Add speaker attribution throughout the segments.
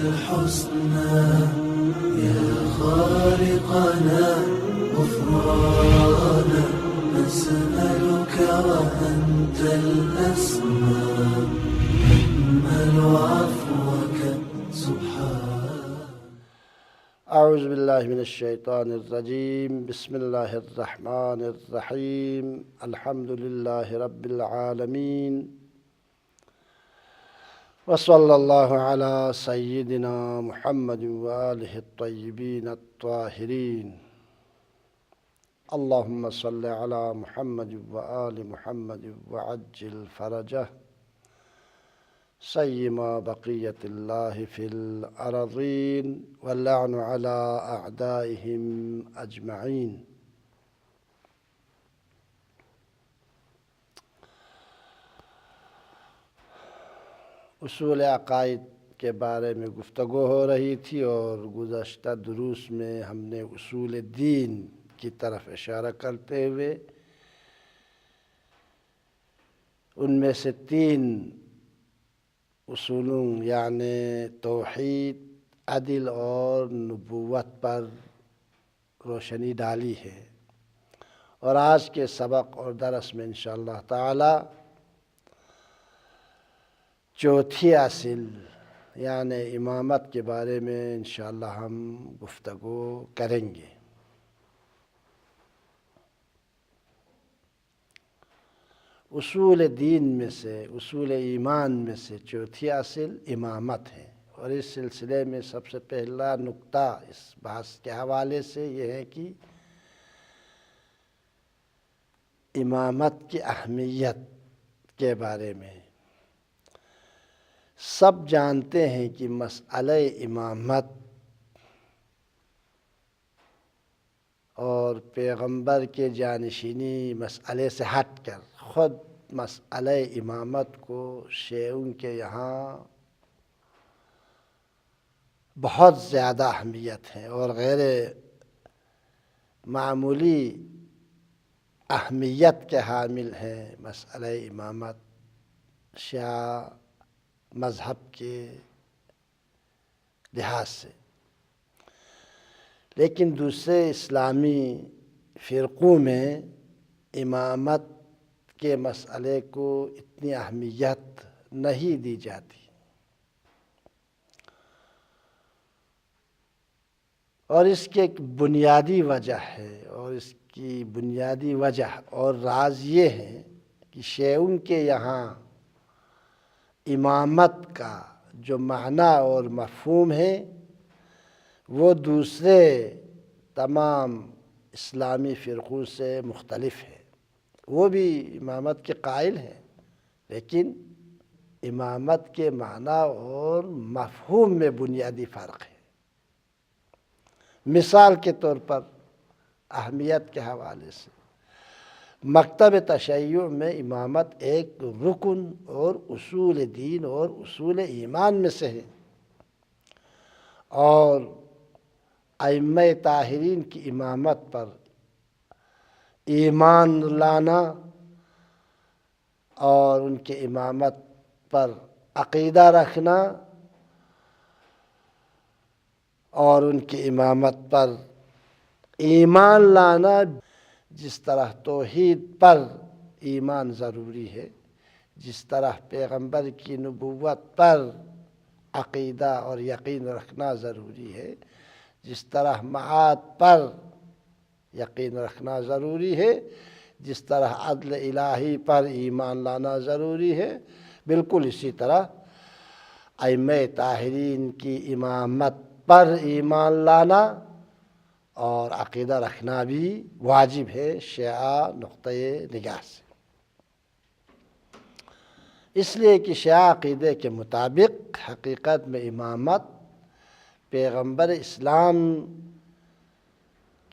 Speaker 1: الحسنى يا خالقنا غفرانا نسألك وأنت الأسمى نأمل عفوك سبحان.
Speaker 2: أعوذ بالله من الشيطان الرجيم. بسم الله الرحمن الرحيم. الحمد لله رب العالمين وصلى الله على سيدنا محمد وآله الطيبين الطاهرين. اللهم صل على محمد وآل محمد وعجل فرجه سيما بقية الله في الأرضين واللعن على أعدائهم أجمعين. اصول عقائد کے بارے میں گفتگو ہو رہی تھی اور گزشتہ دروس میں ہم نے اصول دین کی طرف اشارہ کرتے ہوئے ان میں سے 3 اصولوں یعنی توحید، عدل اور نبوت پر روشنی ڈالی ہے، اور آج کے سبق اور درس میں انشاءاللہ تعالی چوتھی اصل یعنی امامت کے بارے میں انشاءاللہ ہم گفتگو کریں گے۔ اصول دین میں سے، اصول ایمان میں سے چوتھی اصل امامت ہے، اور اس سلسلے میں سب سے پہلا نقطہ اس بحث کے حوالے سے یہ ہے کہ امامت کی اہمیت کے بارے میں سب جانتے ہیں کہ مسئلہ امامت اور پیغمبر کے جانشینی مسئلے سے ہٹ کر خود مسئلہ امامت کو شیعوں کے یہاں بہت زیادہ اہمیت ہے اور غیر معمولی اہمیت کے حامل ہیں مسئلہ امامت شیعہ مذہب کے لحاظ سے۔ لیکن دوسرے اسلامی فرقوں میں امامت کے مسئلے کو اتنی اہمیت نہیں دی جاتی، اور اس کی ایک بنیادی وجہ ہے، اور اس کی بنیادی وجہ اور راز یہ ہے کہ شیعوں کے یہاں امامت کا جو معنی اور مفہوم ہے وہ دوسرے تمام اسلامی فرقوں سے مختلف ہے۔ وہ بھی امامت کے قائل ہیں، لیکن امامت کے معنی اور مفہوم میں بنیادی فرق ہے۔ مثال کے طور پر اہمیت کے حوالے سے مکتب تشیع میں امامت ایک رکن اور اصول دین اور اصول ایمان میں سے ہے، اور ائمہ طاہرین کی امامت پر ایمان لانا اور ان کے امامت پر عقیدہ رکھنا اور ان کی امامت پر ایمان لانا، جس طرح توحید پر ایمان ضروری ہے، جس طرح پیغمبر کی نبوت پر عقیدہ اور یقین رکھنا ضروری ہے، جس طرح معاد پر یقین رکھنا ضروری ہے، جس طرح عدل الہی پر ایمان لانا ضروری ہے، بالکل اسی طرح ائمہ طاہرین کی امامت پر ایمان لانا اور عقیدہ رکھنا بھی واجب ہے شیعہ نقطۂ نگاہ سے۔ اس لیے کہ شیعہ عقیدے کے مطابق حقیقت میں امامت پیغمبر اسلام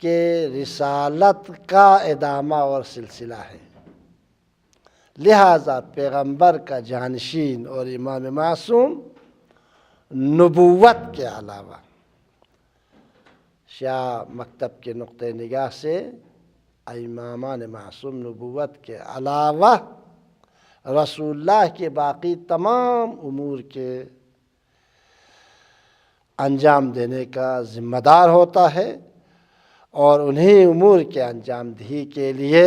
Speaker 2: کے رسالت کا ادامہ اور سلسلہ ہے، لہذا پیغمبر کا جانشین اور امام معصوم نبوت کے علاوہ شیعہ مکتب کے نقطہ نگاہ سے امامان معصوم نبوت کے علاوہ رسول اللہ کے باقی تمام امور کے انجام دینے کا ذمہ دار ہوتا ہے، اور انہی امور کے انجام دہی کے لیے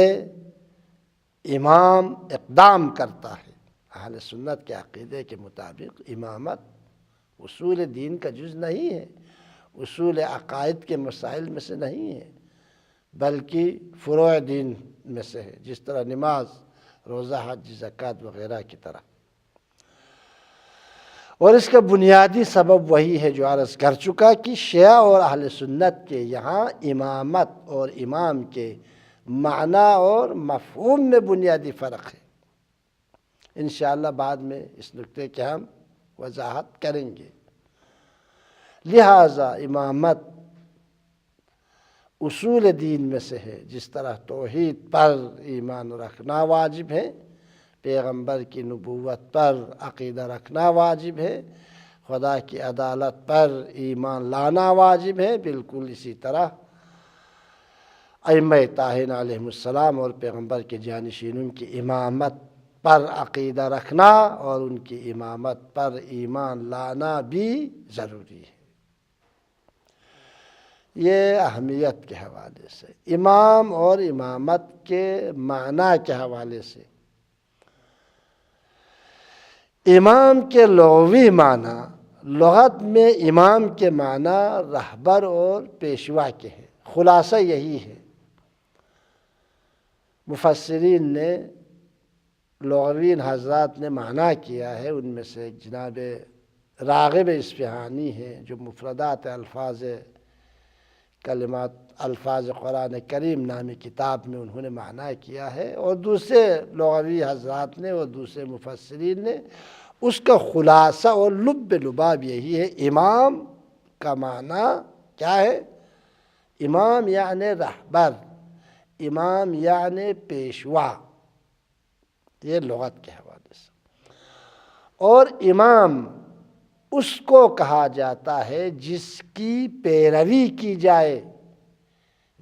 Speaker 2: امام اقدام کرتا ہے۔ اہل سنت کے عقیدے کے مطابق امامت اصول دین کا جز نہیں ہے، اصول عقائد کے مسائل میں سے نہیں ہے، بلکہ فروع دین میں سے ہے، جس طرح نماز، روزہ، حج، زکوٰۃ وغیرہ کی طرح۔ اور اس کا بنیادی سبب وہی ہے جو عرض کر چکا کہ شیعہ اور اہل سنت کے یہاں امامت اور امام کے معنی اور مفہوم میں بنیادی فرق ہے۔ انشاءاللہ بعد میں اس نکتے کی ہم وضاحت کریں گے۔ لہٰذا امامت اصول دین میں سے ہے، جس طرح توحید پر ایمان رکھنا واجب ہے، پیغمبر کی نبوت پر عقیدہ رکھنا واجب ہے، خدا کی عدالت پر ایمان لانا واجب ہے، بالکل اسی طرح ائمہ طاہرین علیہم السلام اور پیغمبر کے جانشینوں کی امامت پر عقیدہ رکھنا اور ان کی امامت پر ایمان لانا بھی ضروری ہے۔ یہ اہمیت کے حوالے سے، امام اور امامت کے معنی کے حوالے سے، امام کے لغوی معنی، لغت میں امام کے معنی رہبر اور پیشوا کے ہیں، خلاصہ یہی ہے۔ مفسرین نے، لغوین حضرات نے معنی کیا ہے، ان میں سے جناب راغب اصفہانی ہیں جو مفردات الفاظ کلمات الفاظ قرآن کریم نامی کتاب میں انہوں نے معنی کیا ہے، اور دوسرے لغوی حضرات نے اور دوسرے مفسرین نے اس کا خلاصہ اور لب لباب یہی ہے۔ امام کا معنی کیا ہے؟ امام یعنی رہبر، امام یعنی پیشوا، یہ لغت کے حوالے سے۔ اور امام اس کو کہا جاتا ہے جس کی پیروی کی جائے،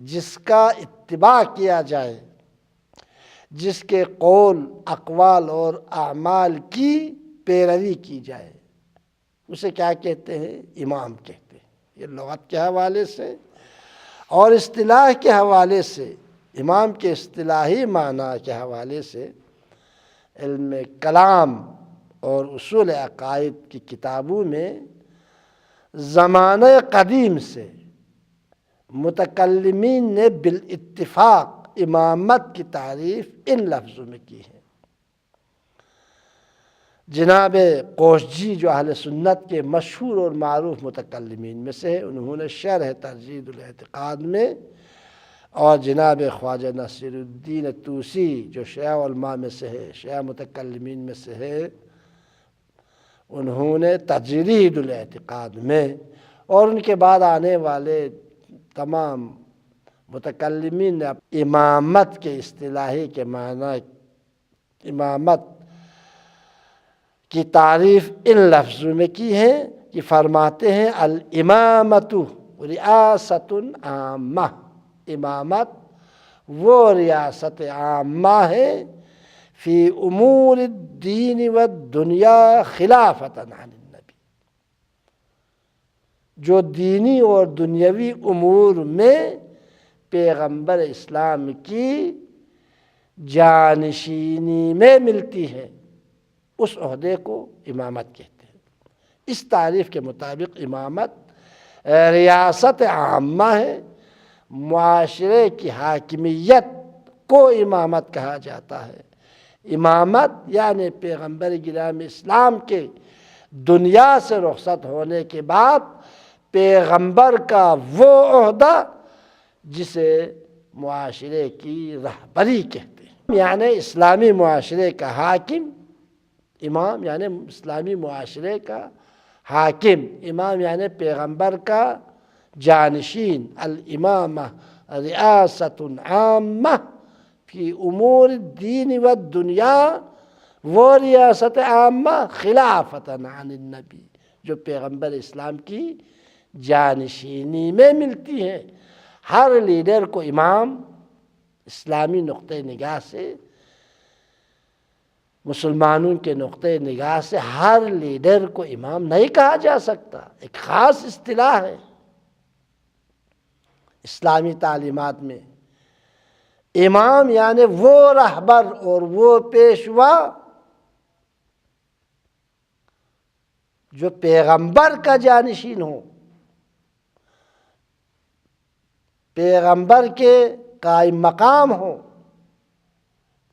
Speaker 2: جس کا اتباع کیا جائے، جس کے قول، اقوال اور اعمال کی پیروی کی جائے، اسے کیا کہتے ہیں؟ امام کہتے ہیں۔ یہ لغت کے حوالے سے اور اصطلاح کے حوالے سے، امام کے اصطلاحی معنی کے حوالے سے علم کلام اور اصول عقائد کی کتابوں میں زمانہ قدیم سے متکلمین نے بالاتفاق امامت کی تعریف ان لفظوں میں کی ہے۔ جناب قوشجی جو اہل سنت کے مشہور اور معروف متکلمین میں سے ہے، انہوں نے شرح تجرید الاعتقاد میں، اور جناب خواجہ نصیر الدین طوسی جو شیعہ علماء میں سے ہے، شیعہ متکلمین میں سے ہے، انہوں نے تجرید الاعتقاد میں، اور ان کے بعد آنے والے تمام متکلمین نے امامت کے اصطلاحی کے معنی، امامت کی تعریف ان لفظوں میں کی ہے کہ فرماتے ہیں الامامت ریاست عامہ، امامت وہ ریاست عامہ ہے فی امور الدین والدنیا خلافۃ عن النبی، جو دینی اور دنیاوی امور میں پیغمبر اسلام کی جانشینی میں ملتی ہے، اس عہدے کو امامت کہتے ہیں۔ اس تعریف کے مطابق امامت ریاست عامہ ہے، معاشرے کی حاکمیت کو امامت کہا جاتا ہے۔ امامت یعنی پیغمبر گرامی اسلام کے دنیا سے رخصت ہونے کے بعد پیغمبر کا وہ عہدہ جسے معاشرے کی رہبری کہتے ہیں، یعنی اسلامی معاشرے کا حاکم، امام یعنی اسلامی معاشرے کا حاکم، امام یعنی پیغمبر کا جانشین، الامامہ ریاست عامہ فی امور الدین والدنیا، وہ ریاست عامہ خلافۃ عن النبی جو پیغمبر اسلام کی جانشینی میں ملتی ہے۔ ہر لیڈر کو امام اسلامی نقطہ نگاہ سے مسلمانوں کے نقطۂ نگاہ سے ہر لیڈر کو امام نہیں کہا جا سکتا، ایک خاص اصطلاح ہے اسلامی تعلیمات میں۔ امام یعنی وہ رہبر اور وہ پیشوا جو پیغمبر کا جانشین ہو، پیغمبر کے قائم مقام ہو،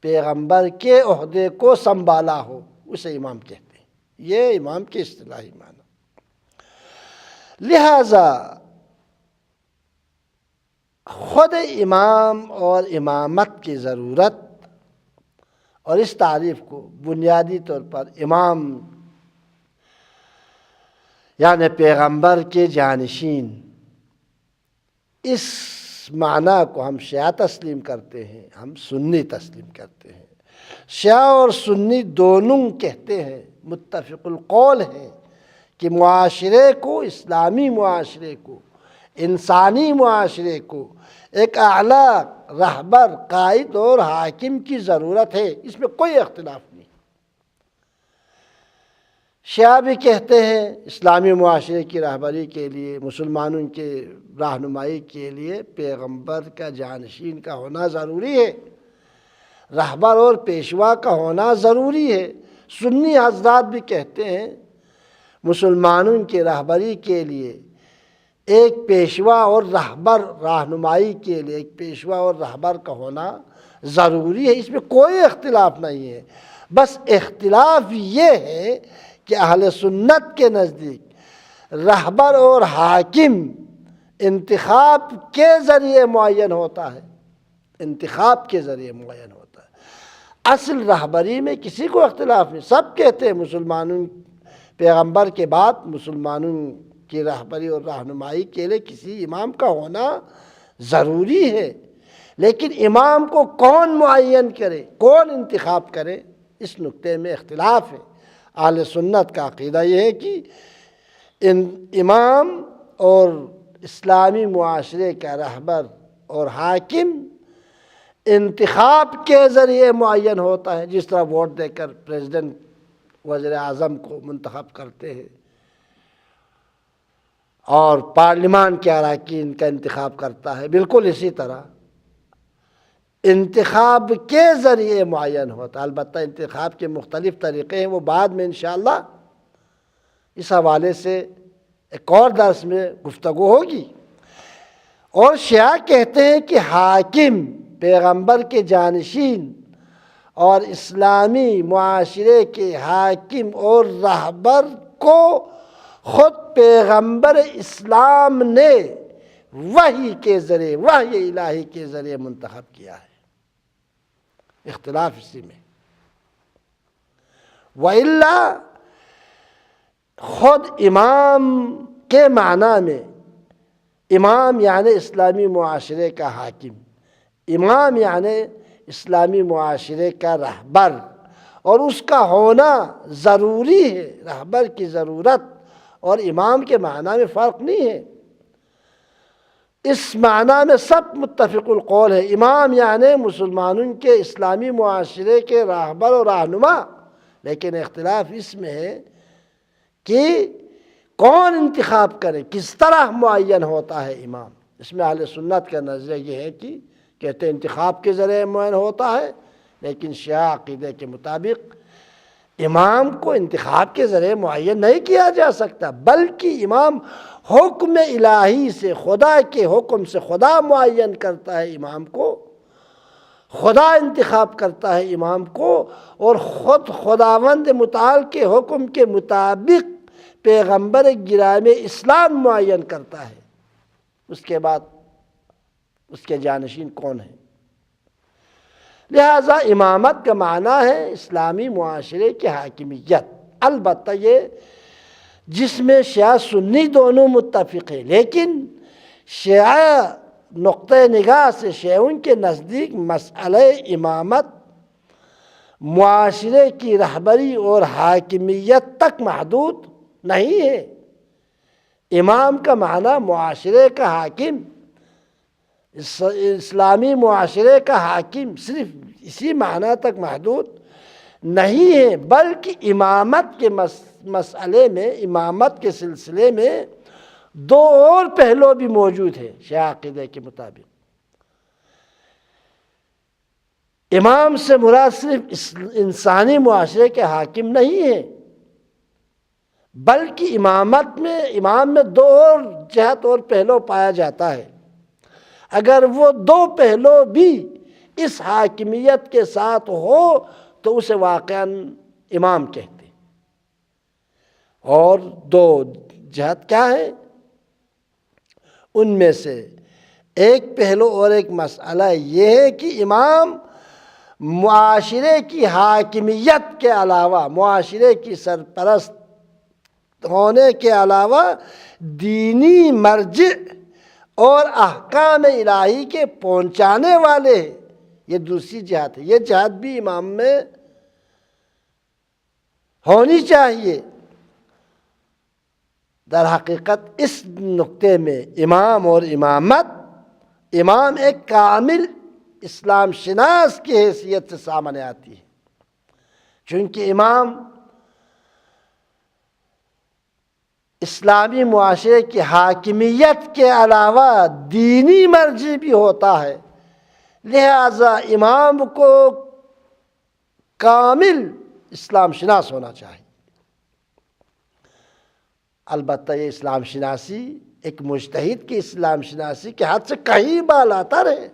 Speaker 2: پیغمبر کے عہدے کو سنبھالا ہو، اسے امام کہتے ہیں۔ یہ امام کی اصطلاحی معنی۔ لہذا خود امام اور امامت کی ضرورت اور اس تعریف کو بنیادی طور پر امام یعنی پیغمبر کے جانشین، اس معنی کو ہم شیعہ تسلیم کرتے ہیں، ہم سنی تسلیم کرتے ہیں۔ شیعہ اور سنی دونوں کہتے ہیں، متفق القول ہیں کہ معاشرے کو، اسلامی معاشرے کو، انسانی معاشرے کو ایک اعلیٰ رہبر، قائد اور حاکم کی ضرورت ہے، اس میں کوئی اختلاف نہیں۔ شیعہ بھی کہتے ہیں اسلامی معاشرے کی رہبری کے لیے، مسلمانوں کے رہنمائی کے لیے پیغمبر کا جانشین کا ہونا ضروری ہے، رہبر اور پیشوا کا ہونا ضروری ہے۔ سنی حضرات بھی کہتے ہیں مسلمانوں کی رہبری کے لیے ایک پیشوا اور رہبر، رہنمائی کے لیے ایک پیشوا اور رہبر کا ہونا ضروری ہے، اس میں کوئی اختلاف نہیں ہے۔ بس اختلاف یہ ہے کہ اہل سنت کے نزدیک رہبر اور حاکم انتخاب کے ذریعے معین ہوتا ہے، انتخاب کے ذریعے معین ہوتا ہے۔ اصل رہبری میں کسی کو اختلاف نہیں، سب کہتے ہیں مسلمانوں، پیغمبر کے بعد مسلمانوں کی رہبری اور رہنمائی کے لیے کسی امام کا ہونا ضروری ہے، لیکن امام کو کون معین کرے، کون انتخاب کرے، اس نقطے میں اختلاف ہے۔ اہل سنت کا عقیدہ یہ ہے کہ امام اور اسلامی معاشرے کا رہبر اور حاکم انتخاب کے ذریعے معین ہوتا ہے، جس طرح ووٹ دے کر پریزیڈنٹ، وزیر اعظم کو منتخب کرتے ہیں اور پارلیمان کے اراکین کا انتخاب کرتا ہے، بالکل اسی طرح انتخاب کے ذریعے معین ہوتا ہے۔ البتہ انتخاب کے مختلف طریقے ہیں، وہ بعد میں انشاءاللہ اس حوالے سے ایک اور درس میں گفتگو ہوگی۔ اور شیعہ کہتے ہیں کہ حاکم، پیغمبر کے جانشین اور اسلامی معاشرے کے حاکم اور رہبر کو خود پیغمبر اسلام نے وحی کے ذریعے، وحی الہی کے ذریعے منتخب کیا ہے۔ اختلاف اسی میں۔ وَإِلَّا خود امام کے معنی میں، امام یعنی اسلامی معاشرے کا حاکم، امام یعنی اسلامی معاشرے کا رہبر، اور اس کا ہونا ضروری ہے۔ رہبر کی ضرورت اور امام کے معنی میں فرق نہیں ہے، اس معنی میں سب متفق القول ہے۔ امام یعنی مسلمانوں کے اسلامی معاشرے کے رہبر اور رہنما، لیکن اختلاف اس میں ہے کہ کون انتخاب کرے، کس طرح معین ہوتا ہے امام۔ اس میں اہل سنت کا نظریہ یہ ہے کہ کہتے ہیں انتخاب کے ذریعے معین ہوتا ہے، لیکن شیعہ عقیدے کے مطابق امام کو انتخاب کے ذریعے معین نہیں کیا جا سکتا، بلکہ امام حکم الہی سے، خدا کے حکم سے خدا معین کرتا ہے امام کو، خدا انتخاب کرتا ہے امام کو، اور خود خداوند متعال کے حکم کے مطابق پیغمبر گرامی اسلام معین کرتا ہے۔ اس کے بعد اس کے جانشین کون ہیں؟ لہذا امامت کا معنی ہے اسلامی معاشرے کی حاکمیت۔ البتہ یہ جس میں شیعہ سنی دونوں متفق ہیں، لیکن شیعہ نقطۂ نگاہ سے، شیعوں کے نزدیک مسئلہ امامت معاشرے کی رہبری اور حاکمیت تک محدود نہیں ہے۔ امام کا معنی معاشرے کا حاکم، اسلامی معاشرے کا حاکم، صرف اسی معنی تک محدود نہیں ہے، بلکہ امامت کے مسئلے میں، امامت کے سلسلے میں دو اور پہلو بھی موجود ہیں شیعہ عقیدے کے مطابق۔ امام سے مراد صرف انسانی معاشرے کے حاکم نہیں ہے، بلکہ امام میں دو اور جہت اور پہلو پایا جاتا ہے۔ اگر وہ دو پہلو بھی اس حاکمیت کے ساتھ ہو تو اسے واقعاً امام کہتے ہیں۔ اور دو جہت کیا ہے؟ ان میں سے ایک پہلو اور ایک مسئلہ یہ ہے کہ امام معاشرے کی حاکمیت کے علاوہ، معاشرے کی سرپرست ہونے کے علاوہ دینی مرجع اور احکام الہی کے پہنچانے والے ہیں۔ یہ دوسری جہت ہے، یہ جہت بھی امام میں ہونی چاہیے۔ در حقیقت اس نقطے میں امام اور امامت، امام ایک کامل اسلام شناس کی حیثیت سے سامنے آتی ہے، چونکہ امام اسلامی معاشرے کی حاکمیت کے علاوہ دینی مرجع بھی ہوتا ہے، لہذا امام کو کامل اسلام شناس ہونا چاہیے۔ البتہ یہ اسلام شناسی ایک مجتہد کی اسلام شناسی کے حد سے کہیں بالاتر ہے۔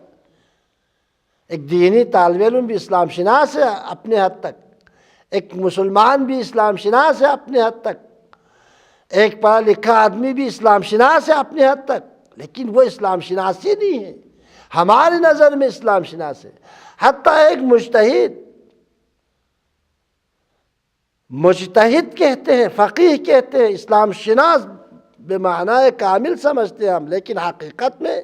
Speaker 2: ایک دینی طالب علم بھی اسلام شناس ہے اپنے حد تک، ایک مسلمان بھی اسلام شناس ہے اپنے حد تک، ایک پڑھا لکھا آدمی بھی اسلام شناس ہے اپنے حد تک، لیکن وہ اسلام شناسی نہیں ہے، ہماری نظر میں اسلام شناس ہے۔ حتیٰ ایک مجتہد کہتے ہیں، فقیہ کہتے ہیں، اسلام شناس بمعنی کامل سمجھتے ہیں ہم، لیکن حقیقت میں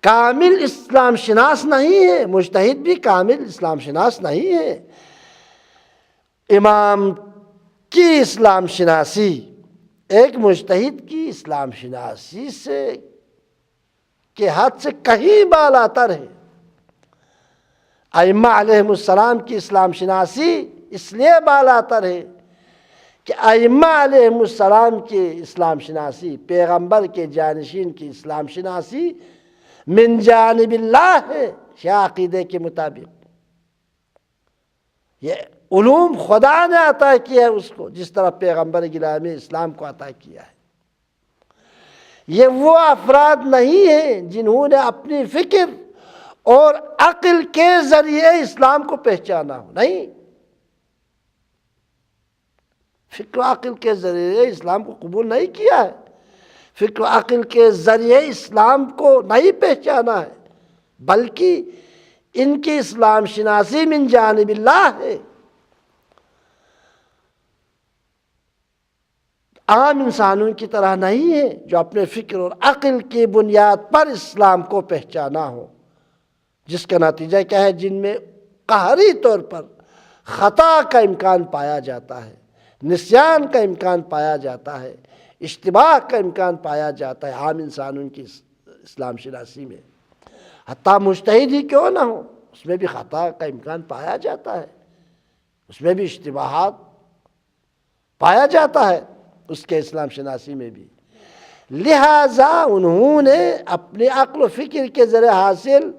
Speaker 2: کامل اسلام شناس نہیں ہے، مجتہد بھی کامل اسلام شناس نہیں ہے۔ امام کی اسلام شناسی ایک مجتہد کی اسلام شناسی سے کے حد سے کہیں بالاتر ہے۔ ائمہ علیہم السلام کی اسلام شناسی اس لیے بالاتر ہے کہ ائمہ علیہم السلام کی اسلام شناسی، پیغمبر کے جانشین کی اسلام شناسی من جانب اللہ ہے شیعہ عقیدے کے مطابق۔ یہ علوم خدا نے عطا کیا ہے اس کو، جس طرح پیغمبر گرامی اسلام کو عطا کیا ہے۔ یہ وہ افراد نہیں ہیں جنہوں نے اپنی فکر اور عقل کے ذریعے اسلام کو پہچانا ہو، نہیں، فکر و عقل کے ذریعے اسلام کو قبول نہیں کیا ہے، فکر و عقل کے ذریعے اسلام کو نہیں پہچانا ہے، بلکہ ان کی اسلام شناسی من جانب اللہ ہے۔ عام انسانوں کی طرح نہیں ہے جو اپنے فکر اور عقل کی بنیاد پر اسلام کو پہچانا ہو، جس کا نتیجہ کیا ہے؟ جن میں قہری طور پر خطا کا امکان پایا جاتا ہے، نسیان کا امکان پایا جاتا ہے، اشتباہ کا امکان پایا جاتا ہے عام انسانوں کی اسلام شناسی میں۔ حتیٰ مجتہد ہی کیوں نہ ہو، اس میں بھی خطا کا امکان پایا جاتا ہے، اس میں بھی اشتباہات پایا جاتا ہے اس کے اسلام شناسی میں بھی۔ لہٰذا انہوں نے اپنے عقل و فکر کے ذریعے حاصل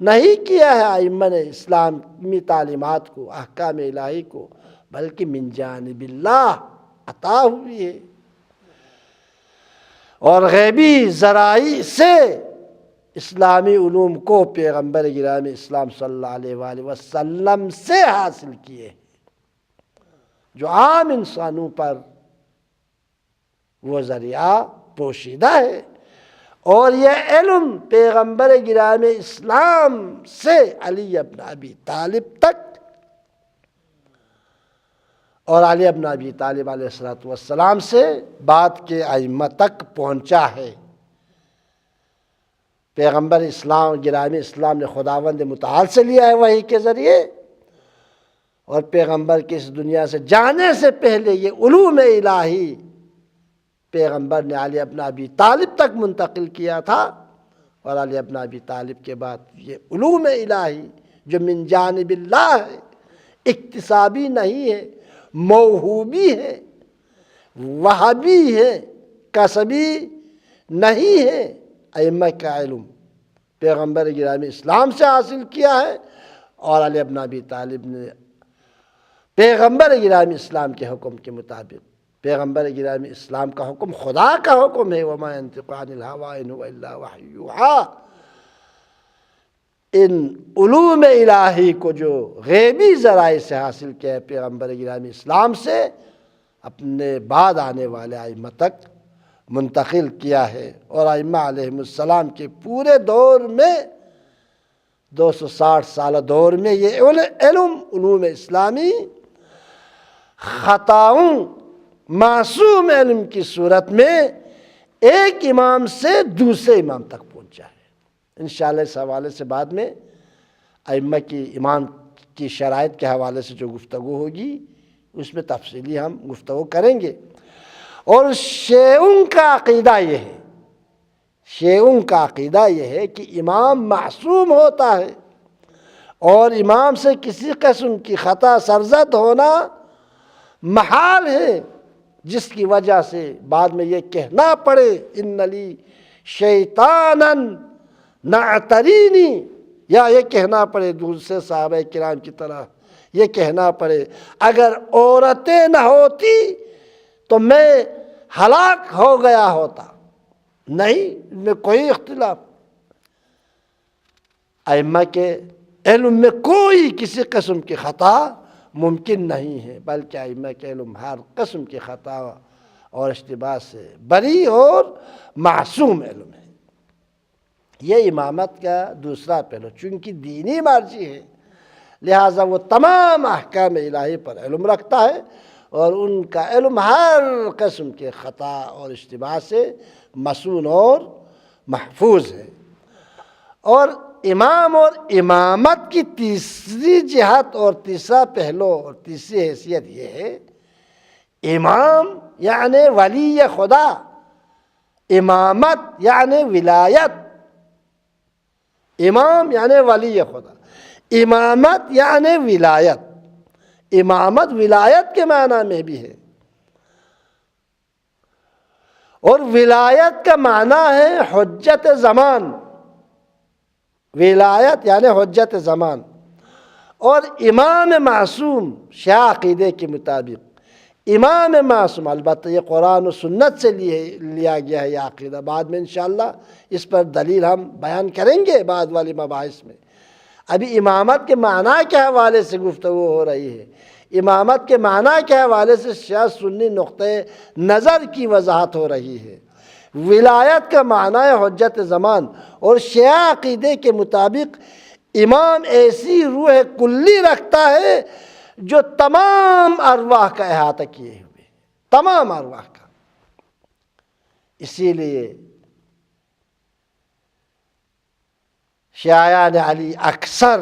Speaker 2: نہیں کیا ہے ائمہ نے اسلامی تعلیمات کو، احکام الہی کو، بلکہ من جانب اللہ عطا ہوئی ہے، اور غیبی ذرائع سے اسلامی علوم کو پیغمبر گرامی اسلام صلی اللہ علیہ وآلہ وسلم سے حاصل کیے، جو عام انسانوں پر وہ ذریعہ پوشیدہ ہے۔ اور یہ علم پیغمبر گرامی اسلام سے علی ابن ابی طالب تک، اور علی ابن ابی طالب علیہ السلام سے بعد کے ائمہ تک پہنچا ہے۔ پیغمبر اسلام گرامی اسلام نے خداوند متعال سے لیا ہے وحی کے ذریعے، اور پیغمبر کی اس دنیا سے جانے سے پہلے یہ علوم الہی پیغمبر نے علی ابن ابی طالب تک منتقل کیا تھا، اور علی ابن ابی طالب کے بعد یہ علوم الہی جو من جانب اللہ ہے، اکتسابی نہیں ہے، موہوبی ہے، وہابی ہے، کسبی نہیں ہے۔ ائمہ کا علم پیغمبر گرامی اسلام سے حاصل کیا ہے، اور علی بن ابی طالب نے پیغمبر گرامی اسلام کے حکم کے مطابق، پیغمبر گرامی اسلام کا حکم خدا کا حکم ہے، وما ينطق عن الهوى ان هو الا وحی یوحی۔ ان علوم الہی کو جو غیبی ذرائع سے حاصل کیا ہے پیغمبر گرامی اسلام سے، اپنے بعد آنے والے ائمہ تک منتقل کیا ہے، اور ائمہ علیہم السلام کے پورے دور میں 260 سالہ دور میں یہ علم، علوم اسلامی خطاؤں معصوم علم کی صورت میں ایک امام سے دوسرے امام تک پہنچا ہے۔ انشاءاللہ اس حوالے سے بعد میں ائمہ کی امام کی شرائط کے حوالے سے جو گفتگو ہوگی اس میں تفصیلی ہم گفتگو کریں گے۔ اور شیعوں کا عقیدہ یہ ہے، شیعوں کا عقیدہ یہ ہے کہ امام معصوم ہوتا ہے، اور امام سے کسی قسم کی خطا سرزد ہونا محال ہے، جس کی وجہ سے بعد میں یہ کہنا پڑے ان لی شیطانا نعترینی، یا یہ کہنا پڑے دوسرے صحابہ کرام کی طرح یہ کہنا پڑے اگر عورتیں نہ ہوتی تو میں ہلاک ہو گیا ہوتا۔ نہیں، ان میں کوئی اختلاف، ائمہ کے علم میں کوئی کسی قسم کی خطا ممکن نہیں ہے، بلکہ ائمہ کے علم ہر قسم کی خطا اور اشتباہ سے بری اور معصوم علم ہے۔ یہ امامت کا دوسرا پہلو، چونکہ دینی مرجع ہے لہٰذا وہ تمام احکام الہی پر علم رکھتا ہے، اور ان کا علم ہر قسم کے خطا اور اشتباہ سے مصون اور محفوظ ہے۔ اور امام اور امامت کی تیسری جہت اور تیسرا پہلو اور تیسری حیثیت یہ ہے، امام یعنی ولی خدا، امامت یعنی ولایت، امام یعنی ولی خدا، امامت یعنی ولایت، امامت ولایت کے معنی میں بھی ہے، اور ولایت کا معنی ہے حجت زمان، ولایت یعنی حجت زمان۔ اور امام معصوم شیعہ عقیدے کے مطابق امام معصوم، البتہ یہ قرآن و سنت سے لیا گیا ہے یہ عقیدہ، بعد میں انشاءاللہ اس پر دلیل ہم بیان کریں گے بعد والی مباحث میں۔ ابھی امامت کے معنی کے حوالے سے گفتگو ہو رہی ہے، امامت کے معنی کے حوالے سے شیعہ سنی نقطہ نظر کی وضاحت ہو رہی ہے۔ ولایت کا معنی ہے حجت زمان، اور شیعہ عقیدے کے مطابق امام ایسی روح کلی رکھتا ہے جو تمام ارواح کا احاطہ کیے ہوئے، تمام ارواح کا۔ اسی لیے شیعیان علی اکثر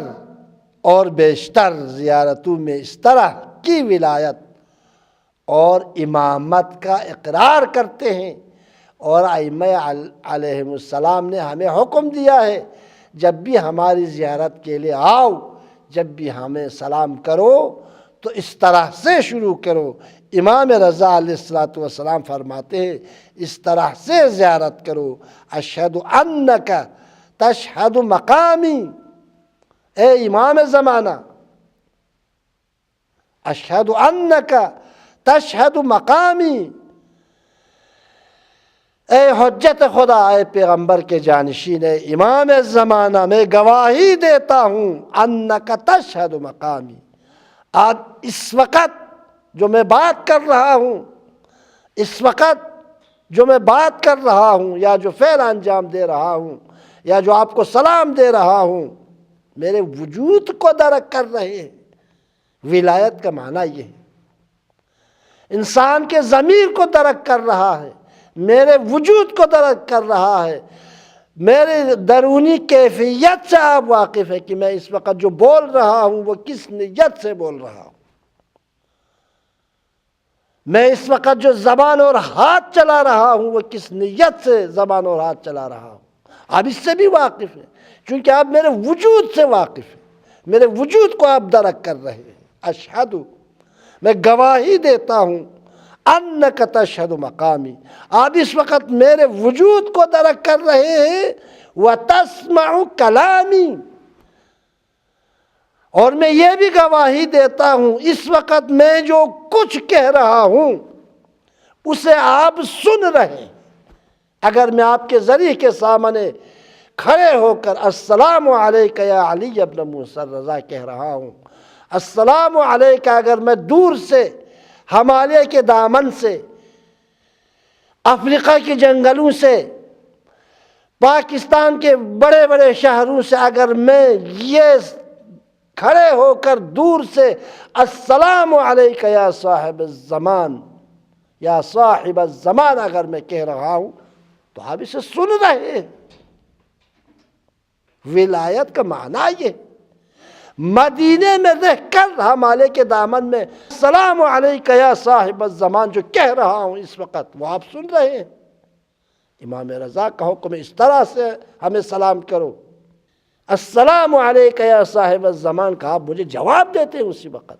Speaker 2: اور بیشتر زیارتوں میں اس طرح کی ولایت اور امامت کا اقرار کرتے ہیں، اور ائمہ علیہم السلام نے ہمیں حکم دیا ہے جب بھی ہماری زیارت کے لیے آؤ، جب بھی ہمیں سلام کرو تو اس طرح سے شروع کرو۔ امام رضا علیہ السلام فرماتے ہیں اس طرح سے زیارت کرو، اشہد انک تشہد مقامی، اے امام زمانہ، اشہد انک تشہد مقامی، اے حجت خدا، اے پیغمبر کے جانشین، اے امام زمانہ، میں گواہی دیتا ہوں انک تشہد مقامی، آج اس وقت جو میں بات کر رہا ہوں، اس وقت جو میں بات کر رہا ہوں یا جو فعل انجام دے رہا ہوں یا جو آپ کو سلام دے رہا ہوں، میرے وجود کو درک کر رہے ہیں۔ ولایت کا معنی یہ ہے، انسان کے ضمیر کو درک کر رہا ہے، میرے وجود کو درک کر رہا ہے، میرے درونی کیفیت سے آپ واقف ہے کہ میں اس وقت جو بول رہا ہوں وہ کس نیت سے بول رہا ہوں، میں اس وقت جو زبان اور ہاتھ چلا رہا ہوں وہ کس نیت سے زبان اور ہاتھ چلا رہا ہوں۔ آپ اس سے بھی واقف ہیں، چونکہ آپ میرے وجود سے واقف ہیں، میرے وجود کو آپ درک کر رہے ہیں. اشہد، میں گواہی دیتا ہوں، انک تشہد مقامی، آپ اس وقت میرے وجود کو درک کر رہے ہیں، وتسمع کلامی، اور میں یہ بھی گواہی دیتا ہوں اس وقت میں جو کچھ کہہ رہا ہوں اسے آپ سن رہے ہیں. اگر میں آپ کے ذریعے کے سامنے کھڑے ہو کر السلام علیک یا علی ابن موسیٰ الرضا کہہ رہا ہوں، السلام علیک اگر میں دور سے ہمالیہ کے دامن سے، افریقہ کے جنگلوں سے، پاکستان کے بڑے بڑے شہروں سے اگر میں یہ کھڑے ہو کر دور سے السلام علیک یا صاحب الزمان، یا صاحب الزمان اگر میں کہہ رہا ہوں تو آپ اسے سن رہے ہیں. ولایت کا معنی یہ، مدینے میں رہ کر ہمالے کے دامن میں السلام علیک یا صاحب الزمان جو کہہ رہا ہوں اس وقت وہ آپ سن رہے ہیں. امام رضا کا حکم اس طرح سے ہمیں سلام کرو، السلام علیک یا صاحب الزمان کا آپ مجھے جواب دیتے ہیں اسی وقت.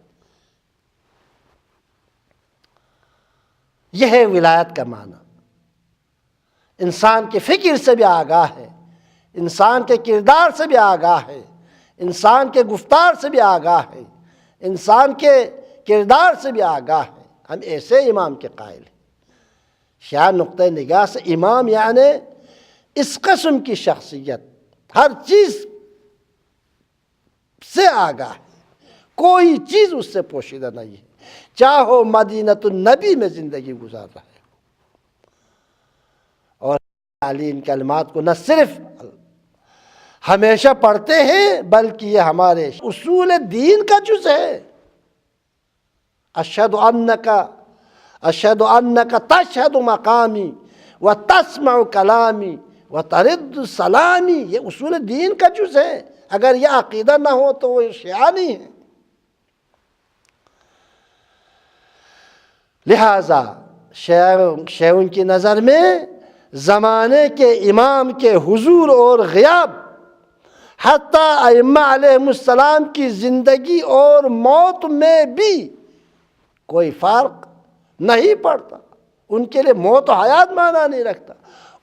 Speaker 2: یہ ہے ولایت کا معنی. انسان کے فکر سے بھی آگاہ ہے، انسان کے کردار سے بھی آگاہ ہے، انسان کے گفتار سے بھی آگاہ ہے، انسان کے کردار سے بھی آگاہ ہے. ہم ایسے امام کے قائل ہیں. شیعہ نقطۂ نگاہ سے امام یعنی اس قسم کی شخصیت ہر چیز سے آگاہ ہے، کوئی چیز اس سے پوشیدہ نہیں ہے، چاہو مدینۃ النبی میں زندگی گزار رہا ہے. اور علی ان کلمات کو نہ صرف ہمیشہ پڑھتے ہیں بلکہ یہ ہمارے اصول دین کا جز ہے. اشہد انک تشہد مقامی وتسمع کلامی وترد سلامی، یہ اصول دین کا جز ہے. اگر یہ عقیدہ نہ ہو تو وہ شیعہ نہیں ہے. لہذا شیعوں کی نظر میں زمانے کے امام کے حضور اور غیاب، حتیٰ ائمہ علیہ السلام کی زندگی اور موت میں بھی کوئی فرق نہیں پڑتا. ان کے لیے موت و حیات معنی نہیں رکھتا،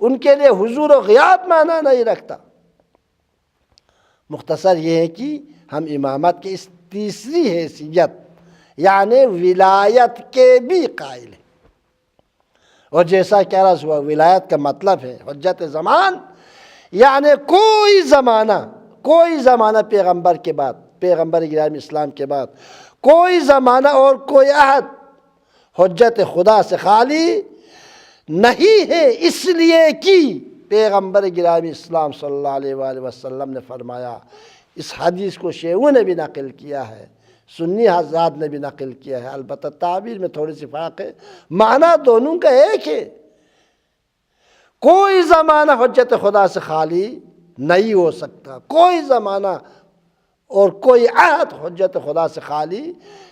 Speaker 2: ان کے لیے حضور و غیاب معنی نہیں رکھتا. مختصر یہ ہے کہ ہم امامت کی اس تیسری حیثیت یعنی ولایت کے بھی قائل ہیں. اور جیسا کہ عرض ہوا ولایت کا مطلب ہے حجت زمان، یعنی کوئی زمانہ پیغمبر کے بعد، پیغمبر گرامی اسلام کے بعد کوئی زمانہ اور کوئی عہد حجت خدا سے خالی نہیں ہے. اس لیے کہ پیغمبر گرامی اسلام صلی اللہ علیہ وآلہ وسلم نے فرمایا، اس حدیث کو شیعوں نے بھی نقل کیا ہے، سنی حضرات نے بھی نقل کیا ہے، البتہ تعبیر میں تھوڑی سی فرق ہے، معنی دونوں کا ایک ہے. کوئی زمانہ حجت خدا سے خالی نہیں ہو سکتا، کوئی زمانہ اور کوئی عہد حجت خدا سے خالی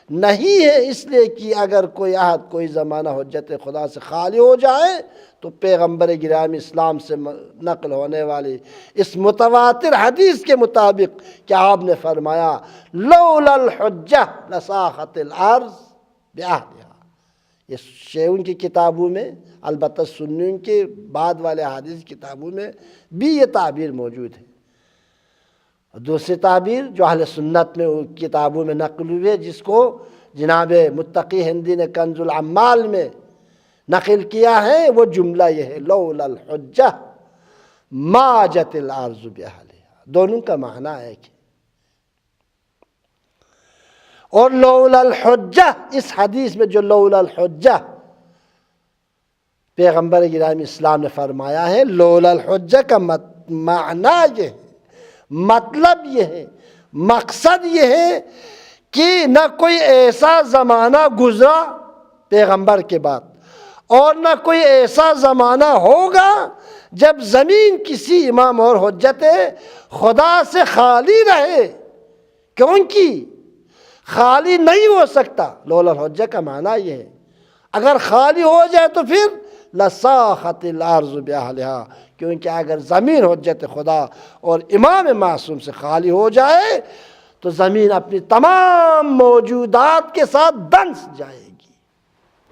Speaker 2: نہیں ہے. اس لیے کہ اگر کوئی عہد کوئی زمانہ حجت خدا سے خالی ہو جائے تو پیغمبر گرامی اسلام سے نقل ہونے والی اس متواتر حدیث کے مطابق کہ آپ نے فرمایا لولا الحجہ لساخت الارض بعہدہا. یہ شیعوں کی کتابوں میں، البتہ سنیوں کے بعد والے حدیث کتابوں میں بھی یہ تعبیر موجود ہے. دوسری تعبیر جو اہل سنت میں کتابوں میں نقل ہوئی ہے، جس کو جناب متقی ہندی نے کنز العمال میں نقل کیا ہے، وہ جملہ یہ ہے لولا الحجہ ما جت الارض بأہلہا. دونوں کا معنی ایک ہے. اور لولا الحجہ، اس حدیث میں جو لولا الحجہ پیغمبر گرامی اسلام نے فرمایا ہے، لولا الحجہ کا معنی یہ ہے، مطلب یہ ہے، مقصد یہ ہے کہ نہ کوئی ایسا زمانہ گزرا پیغمبر کے بعد اور نہ کوئی ایسا زمانہ ہوگا جب زمین کسی امام اور حجت خدا سے خالی رہے، کیونکہ خالی نہیں ہو سکتا. لولا الحجہ کا معنی یہ ہے اگر خالی ہو جائے تو پھر لساخت الارض بأہلہا، کیونکہ اگر زمین حجت خدا اور امام معصوم سے خالی ہو جائے تو زمین اپنی تمام موجودات کے ساتھ دنس جائے گی.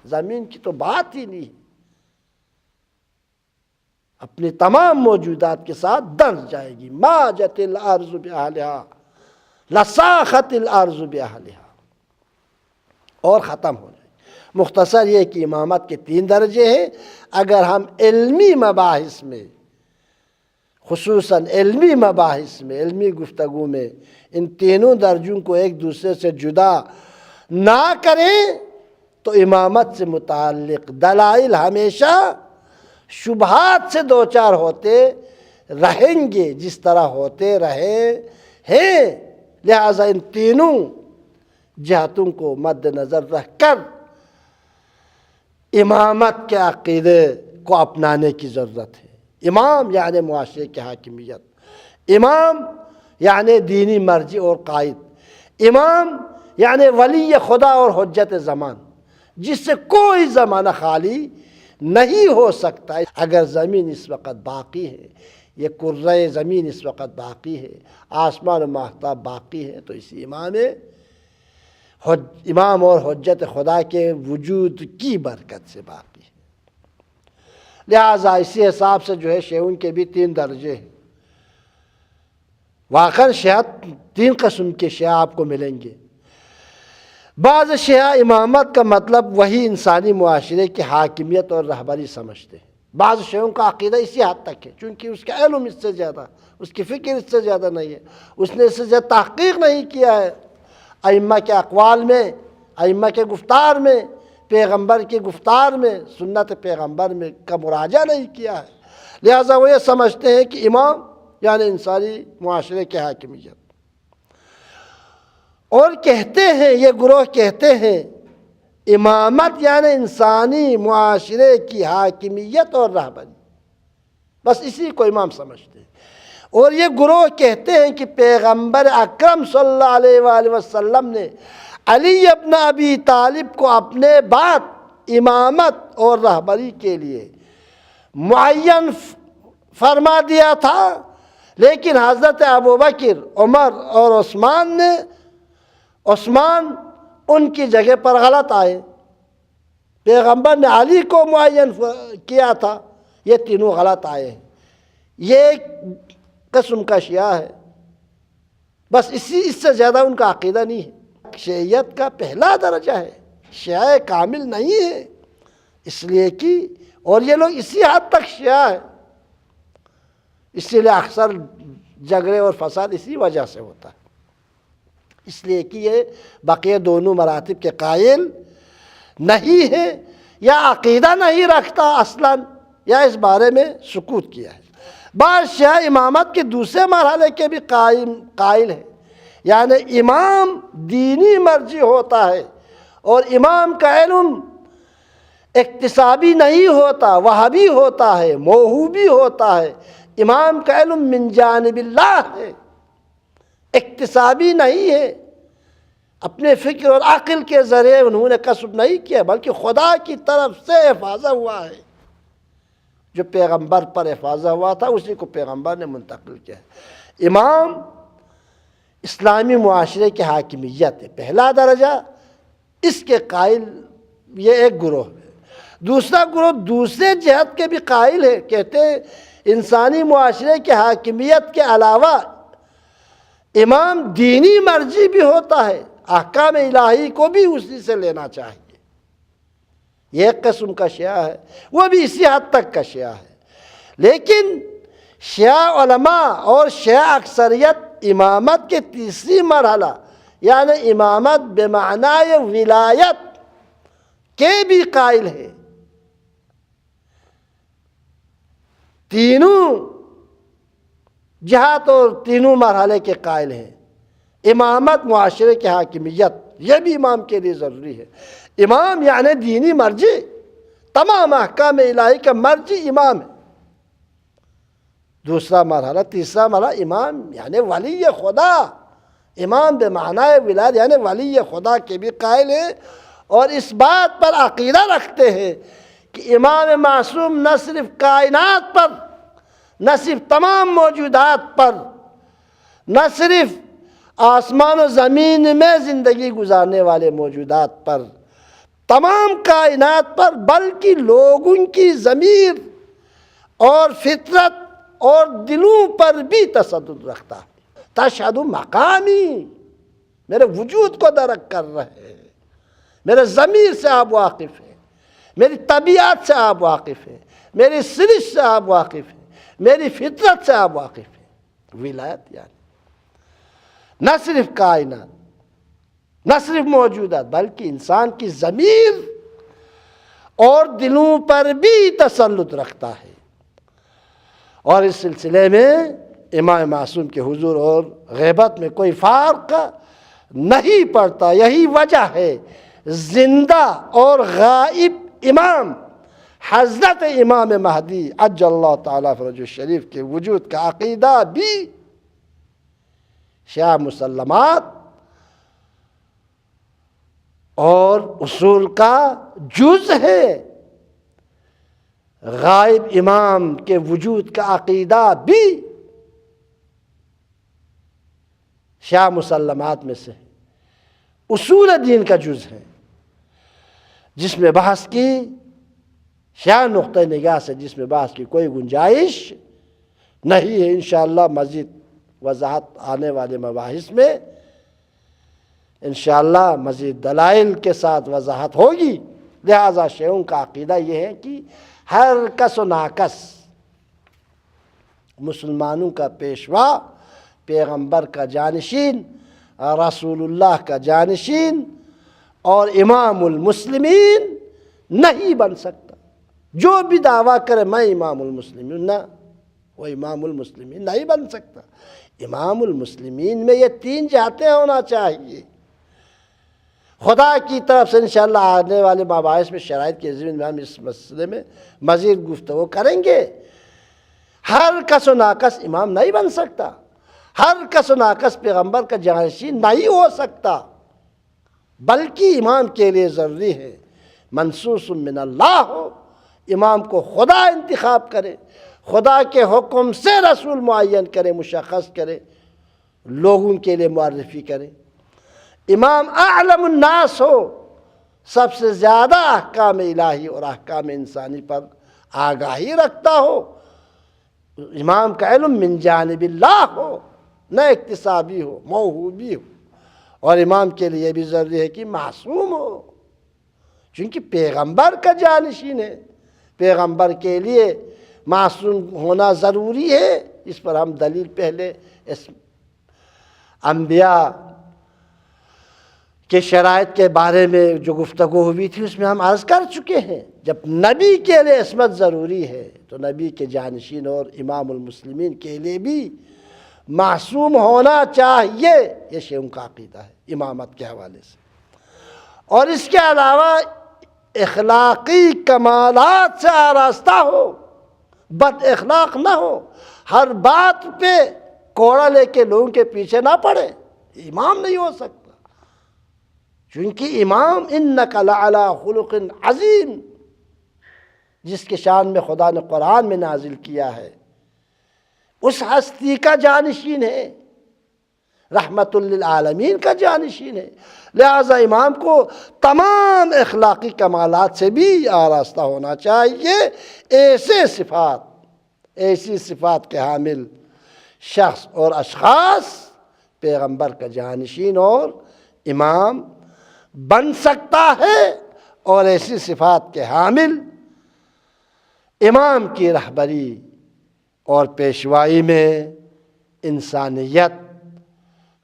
Speaker 2: زمین کی تو بات ہی نہیں ہے، اپنی تمام موجودات کے ساتھ دنس جائے گی. ماجت الارض باہلہا لصاخت الارض باہلہا، اور ختم ہو جائے. مختصر یہ کہ امامت کے 3 درجے ہیں. اگر ہم علمی مباحث میں، خصوصاً علمی مباحث میں، علمی گفتگو میں ان تینوں درجوں کو ایک دوسرے سے جدا نہ کریں تو امامت سے متعلق دلائل ہمیشہ شبہات سے دوچار ہوتے رہیں گے، جس طرح ہوتے رہے ہیں. لہذا ان تینوں جہتوں کو مد نظر رکھ کر امامت کے عقیدے کو اپنانے کی ضرورت ہے. امام یعنی معاشرے کی حاکمیت، امام یعنی دینی مرجع اور قائد، امام یعنی ولی خدا اور حجت زمان، جس سے کوئی زمانہ خالی نہیں ہو سکتا. اگر زمین اس وقت باقی ہے، یہ کرۂ زمین اس وقت باقی ہے، آسمان و ماہتاب باقی ہے، تو اسی امام اور حجت خدا کے وجود کی برکت سے باقی ہے. لہٰذا اسی حساب سے جو ہے شیعوں کے بھی 3 درجے ہیں. واقعاً شیعہ 3 قسم کے شیعہ آپ کو ملیں گے. بعض شیعہ امامت کا مطلب وہی انسانی معاشرے کی حاکمیت اور رہبری سمجھتے ہیں. بعض شیعوں کا عقیدہ اسی حد تک ہے، چونکہ اس کا علم اس سے زیادہ، اس کی فکر اس سے زیادہ نہیں ہے، اس نے اس سے زیادہ تحقیق نہیں کیا ہے ائمہ کے اقوال میں، ائمہ کے گفتار میں، پیغمبر کی گفتار میں، سنت پیغمبر میں کا مراجعہ نہیں کیا ہے. لہٰذا وہ یہ سمجھتے ہیں کہ امام یعنی انسانی معاشرے کی حاکمیت. اور کہتے ہیں، یہ گروہ کہتے ہیں، امامت یعنی انسانی معاشرے کی حاکمیت اور رہبری، بس اسی کو امام سمجھتے ہیں. اور یہ گروہ کہتے ہیں کہ پیغمبر اکرم صلی اللہ علیہ وآلہ وسلم نے علی ابن ابی طالب کو اپنے بعد امامت اور رہبری کے لیے معین فرما دیا تھا، لیکن حضرت ابوبکر، عمر اور عثمان ان کی جگہ پر غلط آئے. پیغمبر نے علی کو معین کیا تھا، یہ تینوں غلط آئے ہیں. یہ ایک قسم کا شیعہ ہے، بس اس سے زیادہ ان کا عقیدہ نہیں ہے. شیعیت کا پہلا درجہ ہے، شیعہ کامل نہیں ہے. اس لیے کہ اور یہ لوگ اسی حد تک شیعہ ہے، اسی لیے اکثر جھگڑے اور فساد اسی وجہ سے ہوتا ہے. اس لیے کہ یہ بقیہ دونوں مراتب کے قائل نہیں ہے، یا عقیدہ نہیں رکھتا اصلاً، یا اس بارے میں سکوت کیا ہے. بعض شیعہ امامت کے دوسرے مرحلے کے بھی قائل ہیں، یعنی امام دینی مرجع ہوتا ہے، اور امام کا علم اکتسابی نہیں ہوتا، وہابی ہوتا ہے، موہوبی ہوتا ہے. امام کا علم من جانب اللہ ہے، اکتسابی نہیں ہے، اپنے فکر اور عقل کے ذریعے انہوں نے کسب نہیں کیا، بلکہ خدا کی طرف سے افاضہ ہوا ہے. جو پیغمبر پر افاضہ ہوا تھا اسی کو پیغمبر نے منتقل کیا ہے. امام اسلامی معاشرے کی حاکمیت ہے، پہلا درجہ. اس کے قائل یہ ایک گروہ ہے. دوسرا گروہ دوسرے جہت کے بھی قائل ہے، کہتے ہیں انسانی معاشرے کی حاکمیت کے علاوہ امام دینی مرجع بھی ہوتا ہے، احکام الہی کو بھی اسی سے لینا چاہیے. یہ ایک قسم کا شیعہ ہے، وہ بھی اسی حد تک کا شیعہ ہے. لیکن شیعہ علماء اور شیعہ اکثریت امامت کے تیسری مرحلہ یعنی امامت بمعنی ولایت کے بھی قائل ہے. تینوں جہات اور تینوں مرحلے کے قائل ہیں. امامت معاشرے کی حاکمیت یہ بھی امام کے لیے ضروری ہے. امام یعنی دینی مرجع، تمام احکام الہی کا مرجع امام ہے. دوسرا مرحلہ، تیسرا مرحلہ امام یعنی ولی خدا. امام بمعنی ولایت یعنی ولی خدا کے بھی قائل ہیں، اور اس بات پر عقیدہ رکھتے ہیں کہ امام معصوم نہ صرف کائنات پر، نہ صرف تمام موجودات پر، نہ صرف آسمان و زمین میں زندگی گزارنے والے موجودات پر، تمام کائنات پر، بلکہ لوگوں کی ضمیر اور فطرت اور دلوں پر بھی تسلط رکھتا ہے۔ تشہد مقامی، میرے وجود کو درک کر رہے ہیں، میرے ضمیر سے آپ واقف ہیں، میری طبیعت سے آپ واقف ہیں، میری سرشت سے آپ واقف ہیں، میری فطرت سے آپ واقف ہیں۔ ولایت یعنی نہ صرف کائنات، نہ صرف موجودات، بلکہ انسان کی ضمیر اور دلوں پر بھی تسلط رکھتا ہے۔ اور اس سلسلے میں امام معصوم کے حضور اور غیبت میں کوئی فرق نہیں پڑتا۔ یہی وجہ ہے زندہ اور غائب امام حضرت امام مہدی عجل اللہ تعالیٰ فرجہ الشریف کے وجود کا عقیدہ بھی شیعہ مسلمات اور اصول کا جز ہے۔ غائب امام کے وجود کا عقیدہ بھی شیعہ مسلمات میں سے اصول دین کا جز ہے، جس میں بحث کی شیعہ نقطہ نگاہ سے جس میں بحث کی کوئی گنجائش نہیں ہے۔ انشاءاللہ مزید وضاحت آنے والے مباحث میں انشاءاللہ مزید دلائل کے ساتھ وضاحت ہوگی۔ لہذا شیعوں کا عقیدہ یہ ہے کہ ہر کس و ناکس مسلمانوں کا پیشوا، پیغمبر کا جانشین، رسول اللہ کا جانشین اور امام المسلمین نہیں بن سکتا۔ جو بھی دعویٰ کرے میں امام المسلمین، نہ وہ امام المسلمین نہیں بن سکتا۔ امام المسلمین میں یہ تین جہتیں ہونا چاہیے۔ خدا کی طرف سے انشاءاللہ آنے والے مباحث میں شرائط کے ضمن میں ہم اس مسئلے میں مزید گفتگو کریں گے۔ ہر کس و ناکس امام نہیں بن سکتا، ہر کس و ناکس پیغمبر کا جانشین نہیں ہو سکتا، بلکہ امام کے لیے ضروری ہے منصوص من اللہ ہو، امام کو خدا انتخاب کرے، خدا کے حکم سے رسول معین کرے، مشخص کرے، لوگوں کے لیے معرفی کرے۔ امام اعلم الناس ہو، سب سے زیادہ احکام الہی اور احکام انسانی پر آگاہی رکھتا ہو۔ امام کا علم من جانب اللہ ہو، نہ اکتسابی ہو، موہوبی ہو۔ اور امام کے لیے بھی ضروری ہے کہ معصوم ہو، چونکہ پیغمبر کا جانشین ہے، پیغمبر کے لیے معصوم ہونا ضروری ہے۔ اس پر ہم دلیل پہلے اس انبیاء کے شرائط کے بارے میں جو گفتگو ہوئی تھی اس میں ہم عرض کر چکے ہیں۔ جب نبی کے لیے عصمت ضروری ہے تو نبی کے جانشین اور امام المسلمین کے لیے بھی معصوم ہونا چاہیے۔ یہ شیعوں کا عقیدہ ہے امامت کے حوالے سے۔ اور اس کے علاوہ اخلاقی کمالات سے آراستہ ہو، بد اخلاق نہ ہو، ہر بات پہ کوڑا لے کے لوگوں کے پیچھے نہ پڑے، امام نہیں ہو سکتا۔ چونکہ امام انک لعلی خلق عظیم، جس کے شان میں خدا نے قرآن میں نازل کیا ہے، اس ہستی کا جانشین ہے، رحمت للعالمین کا جانشین ہے۔ لہذا امام کو تمام اخلاقی کمالات سے بھی آراستہ ہونا چاہیے۔ ایسی صفات کے حامل شخص اور اشخاص پیغمبر کا جانشین اور امام بن سکتا ہے، اور ایسی صفات کے حامل امام کی رہبری اور پیشوائی میں انسانیت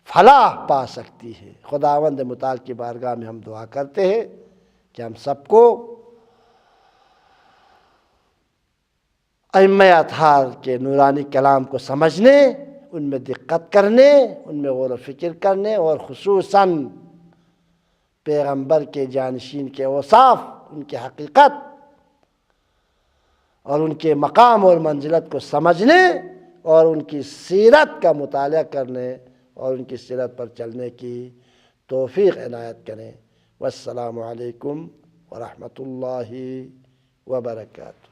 Speaker 2: فلاح پا سکتی ہے۔ خداوند متعال کی بارگاہ میں ہم دعا کرتے ہیں کہ ہم سب کو ائمہ اطہار کے نورانی کلام کو سمجھنے، ان میں دقت کرنے، ان میں غور و فکر کرنے، اور خصوصاً پیغمبر کے جانشین کے اوصاف، ان کی حقیقت اور ان کے مقام اور منزلت کو سمجھنے، اور ان کی سیرت کا مطالعہ کرنے اور ان کی سیرت پر چلنے کی توفیق عنایت کریں۔ والسلام علیکم ورحمۃ اللہ وبرکاتہ۔